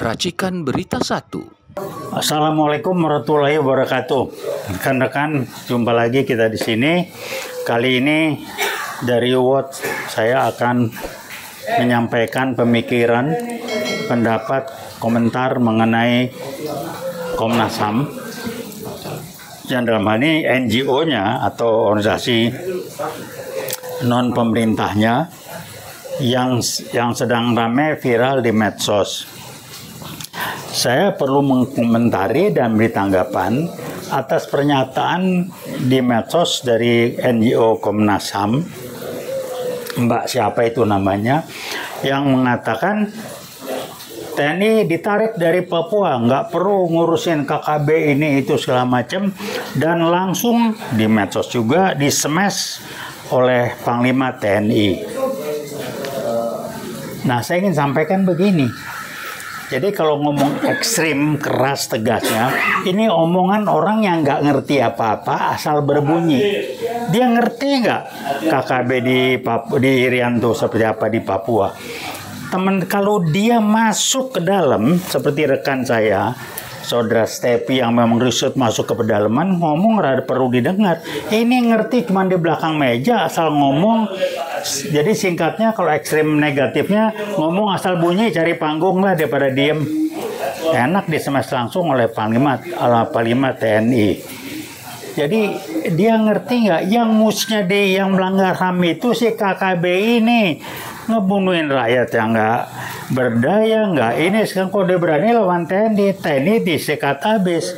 Racikan Berita 1. Assalamualaikum warahmatullahi wabarakatuh. Rekan-rekan, jumpa lagi kita di sini. Kali ini dari Watch saya akan menyampaikan pemikiran, pendapat, komentar mengenai Komnas HAM. Yang dalam hal ini NGO-nya atau organisasi non pemerintahnya yang sedang ramai viral di medsos. Saya perlu mengkomentari dan beri tanggapan atas pernyataan di medsos dari NGO Komnas HAM, Mbak siapa itu namanya, yang mengatakan TNI ditarik dari Papua, nggak perlu ngurusin KKB ini itu segala macam, dan langsung di medsos juga di-smash oleh Panglima TNI. Nah, saya ingin sampaikan begini. Jadi kalau ngomong ekstrim, keras, tegasnya, ini omongan orang yang nggak ngerti apa-apa asal berbunyi. Dia ngerti nggak KKB di Irian tuh seperti apa di Papua? Kalau dia masuk ke dalam, seperti rekan saya, Saudara Stepi yang memang riset masuk ke pedalaman, ngomong rada perlu didengar. Ini ngerti cuma di belakang meja asal ngomong. Jadi singkatnya kalau ekstrim negatifnya ngomong asal bunyi, cari panggung lah daripada diem. Enak disemes langsung oleh Panglima TNI. Jadi dia ngerti nggak yang musnya yang melanggar HAM itu si KKB ini ngebunuhin rakyat yang nggak berdaya, nggak ini. Sekarang kok dia berani lawan TNI disekat habis.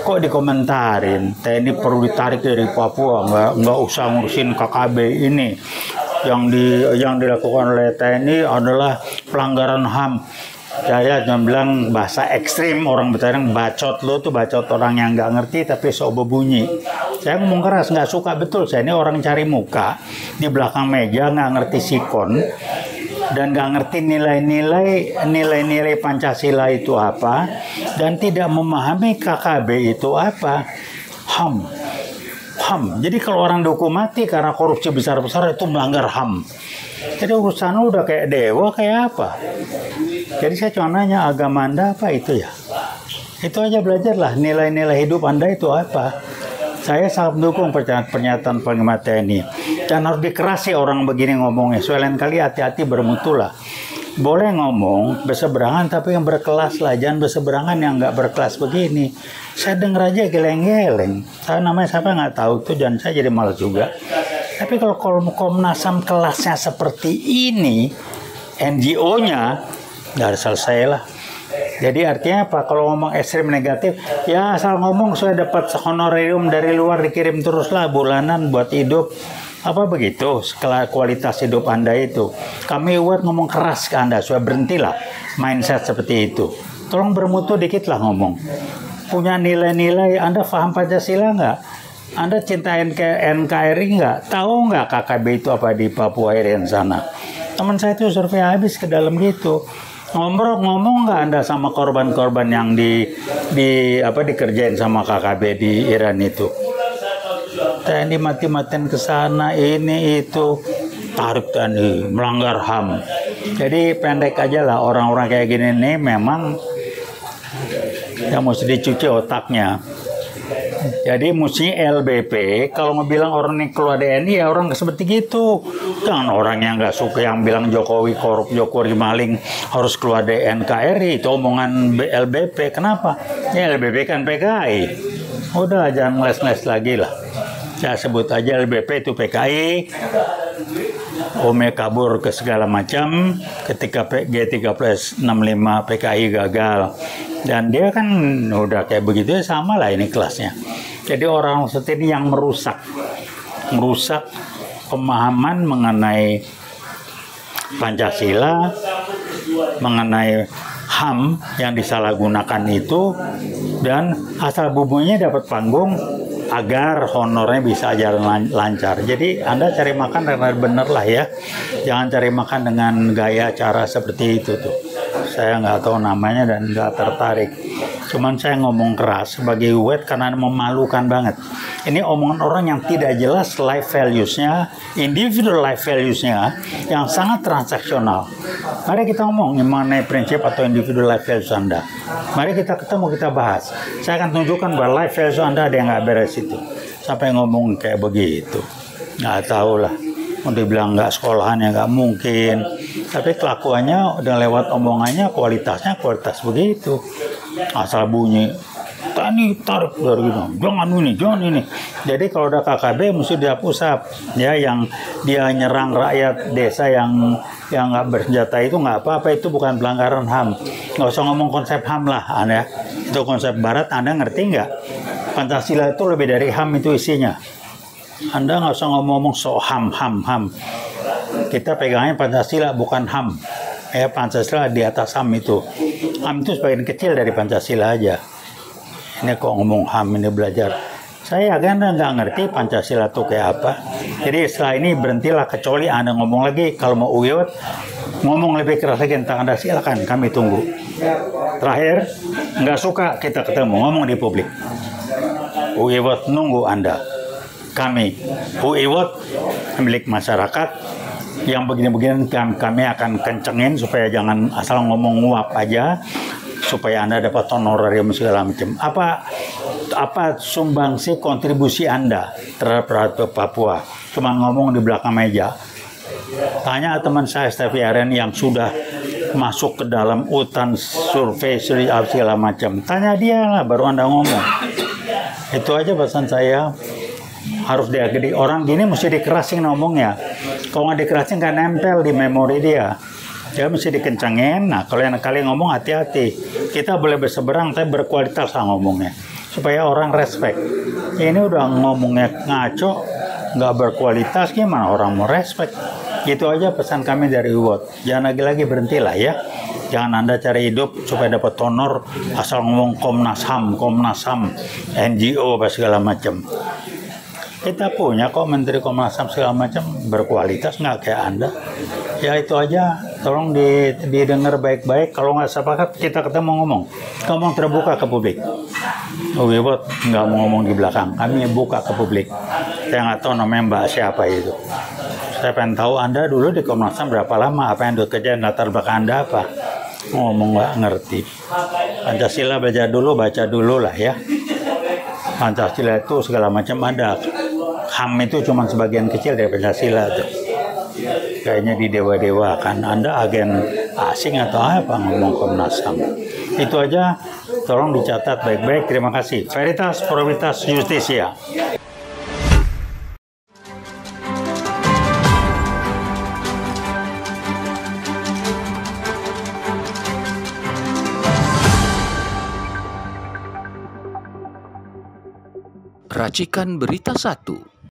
Kok dikomentarin TNI perlu ditarik dari Papua, nggak usah ngurusin KKB ini. Yang dilakukan oleh TNI adalah pelanggaran HAM. Saya jangan bilang bahasa ekstrim, orang Betawi bacot, lo tuh bacot orang yang nggak ngerti tapi sok berbunyi. Saya ngomong keras, nggak suka betul. Saya ini orang cari muka di belakang meja, nggak ngerti sikon dan nggak ngerti nilai-nilai Pancasila itu apa, dan tidak memahami KKB itu apa. HAM. Jadi kalau orang dihukum mati karena korupsi besar-besar itu melanggar HAM. Jadi urusan udah kayak dewa, kayak apa? Jadi saya cuma nanya, agama Anda apa itu ya? Itu aja belajarlah, nilai-nilai hidup Anda itu apa? Saya sangat mendukung pernyataan Panglima TNI. Dan harus dikerasi orang begini ngomongnya. Lain kali hati-hati bermutu lah. Boleh ngomong berseberangan tapi yang berkelas lah. Jangan berseberangan yang nggak berkelas begini. Saya denger aja geleng-geleng. Saya namanya siapa nggak tahu tuh, dan saya jadi malas juga. Tapi kalau Komnas HAM kelasnya seperti ini, NGO-nya nggak ada selesai lah. Jadi artinya apa? Kalau ngomong ekstrim negatif, ya asal ngomong saya dapat honorarium dari luar dikirim terus lah bulanan buat hidup. Apa begitu kualitas hidup Anda itu? Kami buat ngomong keras ke Anda, supaya berhentilah mindset seperti itu. Tolong bermutu dikit lah ngomong. Punya nilai-nilai, Anda paham Pancasila nggak? Anda cinta NKRI nggak? Tahu nggak KKB itu apa di Papua Irian sana? Teman saya itu survei habis ke dalam gitu. Ngomong nggak Anda sama korban-korban yang dikerjain sama KKB di Iran itu? TNI mati-matian ke sana, ini itu, tarik TNI, melanggar HAM. Jadi pendek aja lah, orang-orang kayak gini nih memang yang mesti dicuci otaknya. Jadi mesti LBP kalau ngebilang orang ini keluar TNI ya orang seperti gitu. Jangan orang yang nggak suka yang bilang Jokowi korup, Jokowi maling harus keluar dari NKRI. Itu omongan LBP. Kenapa? Ya LBP kan PKI. Udah jangan ngeles-ngeles lagi lah. Saya sebut aja LBP itu PKI. Ome kabur ke segala macam ketika G3065 PKI gagal. Dan dia kan udah kayak begitu ya, sama lah ini kelasnya. Jadi orang seperti ini yang merusak pemahaman mengenai Pancasila, mengenai HAM yang disalahgunakan itu, dan asal bumbunya dapat panggung agar honornya bisa jalan lancar. Jadi Anda cari makan karena bener lah ya. Jangan cari makan dengan gaya cara seperti itu tuh. saya nggak tahu namanya dan nggak tertarik. Cuman saya ngomong keras sebagai wet karena memalukan banget. Ini omongan orang yang tidak jelas life values-nya, individual life values-nya yang sangat transaksional. Mari kita ngomong mengenai prinsip atau individual life values Anda. Mari kita ketemu, kita bahas. Saya akan tunjukkan bahwa life values Anda ada yang nggak beres itu. Sampai ngomong kayak begitu. Nggak tahu lah. Mau dibilang nggak sekolahan ya nggak mungkin. Tapi kelakuannya udah lewat omongannya, kualitas begitu. Asal bunyi, tani tarik dari ini, jangan ini. Jadi kalau udah KKB mesti dihapus ya, yang dia nyerang rakyat desa yang nggak bersenjata itu nggak apa-apa, itu bukan pelanggaran HAM. Nggak usah ngomong konsep HAM lah, Anda. Itu konsep Barat, Anda ngerti nggak? Pancasila itu lebih dari HAM itu isinya. Anda nggak usah ngomong so HAM. Kita pegangnya Pancasila bukan HAM. Ya, Pancasila di atas HAM itu. HAM itu sebagian kecil dari Pancasila aja. Ini kok ngomong HAM, ini belajar. Saya kan nggak ngerti Pancasila itu kayak apa. Jadi setelah ini berhentilah, kecuali Anda ngomong lagi. Kalau mau uyut, ngomong lebih keras lagi tentang Anda, silakan, kami tunggu. Terakhir, nggak suka kita ketemu, ngomong di publik. Uyut nunggu Anda. Kami, uyut milik masyarakat. Yang begini-begini kami akan kencengin supaya jangan asal ngomong nguap aja, supaya Anda dapat honorarium segala macam. Apa sumbangsi kontribusi Anda terhadap rakyat Papua? Cuma ngomong di belakang meja. Tanya teman saya Steffi Aren yang sudah masuk ke dalam hutan survei segala macam. Tanya dia lah, baru Anda ngomong. Itu aja pesan saya. Harus diagedi orang gini, mesti dikerasin ngomongnya. Kalau nggak dikerasin nggak nempel di memori dia. Dia mesti dikencangin. Nah, kalau yang kali ngomong hati-hati. Kita boleh berseberang tapi berkualitas lah ngomongnya. Supaya orang respect. Ini udah ngomongnya ngaco, nggak berkualitas, gimana orang mau respect? Gitu aja pesan kami dari UWOT. Jangan lagi-lagi, berhentilah ya. Jangan Anda cari hidup supaya dapat honor asal ngomong Komnas HAM, NGO, apa segala macam. Kita punya kok Menteri Komnas HAM segala macam, berkualitas, nggak kayak Anda. Ya itu aja, tolong didengar baik-baik. Kalau nggak sepakat, kita ketemu ngomong terbuka ke publik. Wiwot nggak mau ngomong di belakang, kami buka ke publik. Saya nggak tahu namanya Mbak siapa itu. Saya pengen tahu Anda dulu di Komnas HAM berapa lama, apa yang dikerjain, latar belakang Anda apa. Ngomong nggak ngerti. Pancasila baca dulu lah ya. Pancasila itu segala macam ada. HAM itu cuma sebagian kecil dari Pancasila tuh. Kayaknya di dewa-dewa kan. Anda agen asing atau apa ngomong Komnas HAM. Itu aja, tolong dicatat baik-baik. Terima kasih. Veritas, Probitas, Justisia. Racikan Berita 1.